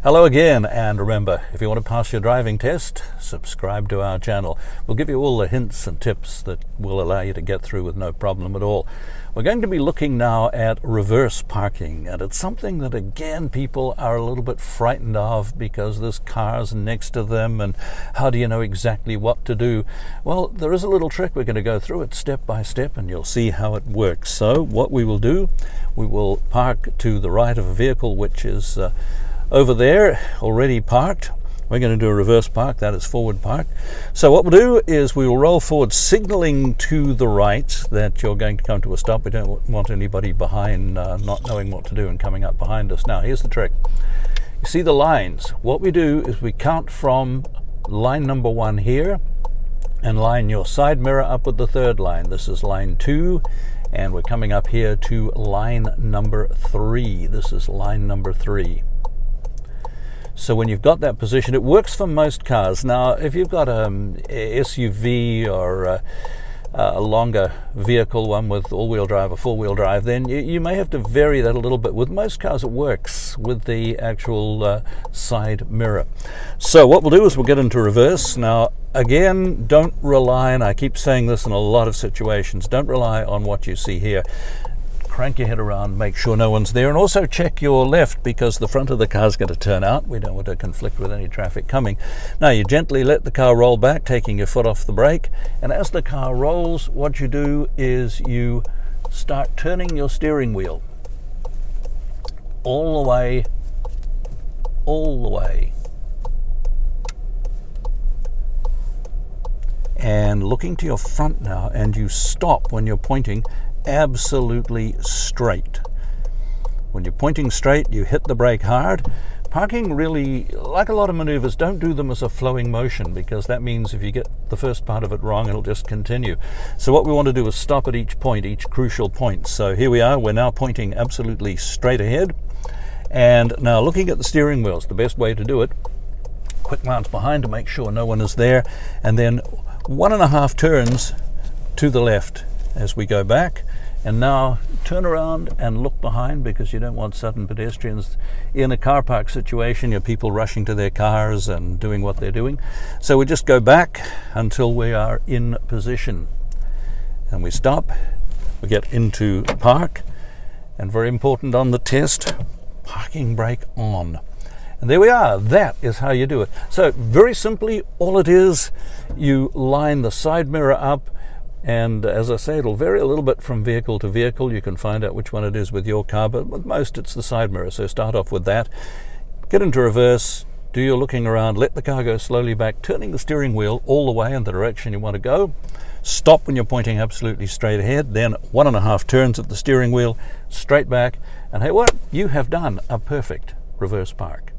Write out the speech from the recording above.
Hello again, and remember, if you want to pass your driving test, subscribe to our channel. We'll give you all the hints and tips that will allow you to get through with no problem at all. We're going to be looking now at reverse parking, and it's something that again people are a little bit frightened of because there's cars next to them, and how do you know exactly what to do? Well, there is a little trick. We're going to go through it step by step and you'll see how it works. So what we will do, we will park to the right of a vehicle which is over there, already parked. We're going to do a reverse park, that is forward park. So what we'll do is we will roll forward, signaling to the right that you're going to come to a stop. We don't want anybody behind not knowing what to do and coming up behind us. Now here's the trick. You see the lines. What we do is we count from line number 1 here and line your side mirror up with the third line. This is line 2, and we're coming up here to line number 3. This is line number 3. So when you've got that position, it works for most cars. Now, if you've got an SUV or a longer vehicle, one with all-wheel drive or four-wheel drive, then you may have to vary that a little bit. With most cars, it works with the actual side mirror. So what we'll do is we'll get into reverse. Now, again, don't rely, and I keep saying this in a lot of situations, don't rely on what you see here. Crank your head around, make sure no one's there, and also check your left because the front of the car is going to turn out. We don't want to conflict with any traffic coming. Now you gently let the car roll back, taking your foot off the brake, and as the car rolls, what you do is you start turning your steering wheel all the way, and looking to your front now, and you stop when you're pointing absolutely straight. When you're pointing straight, you hit the brake hard. Parking really, like a lot of maneuvers, don't do them as a flowing motion, because that means if you get the first part of it wrong, it'll just continue. So what we want to do is stop at each point, each crucial point. So here we are, we're now pointing absolutely straight ahead. And now looking at the steering wheels, the best way to do it, quick glance behind to make sure no one is there, and then 1.5 turns to the left as we go back. And now turn around and look behind, because you don't want sudden pedestrians in a car park situation. You have people rushing to their cars and doing what they're doing. So we just go back until we are in position, and we stop, we get into park, and very important on the test, parking brake on. And there we are. That is how you do it. So very simply, all it is, you line the side mirror up, and as I say, it'll vary a little bit from vehicle to vehicle. You can find out which one it is with your car, but with most it's the side mirror. So start off with that, get into reverse, do your looking around, let the car go slowly back, turning the steering wheel all the way in the direction you want to go. Stop when you're pointing absolutely straight ahead, then 1.5 turns at the steering wheel, straight back, and hey, what? You have done a perfect reverse park.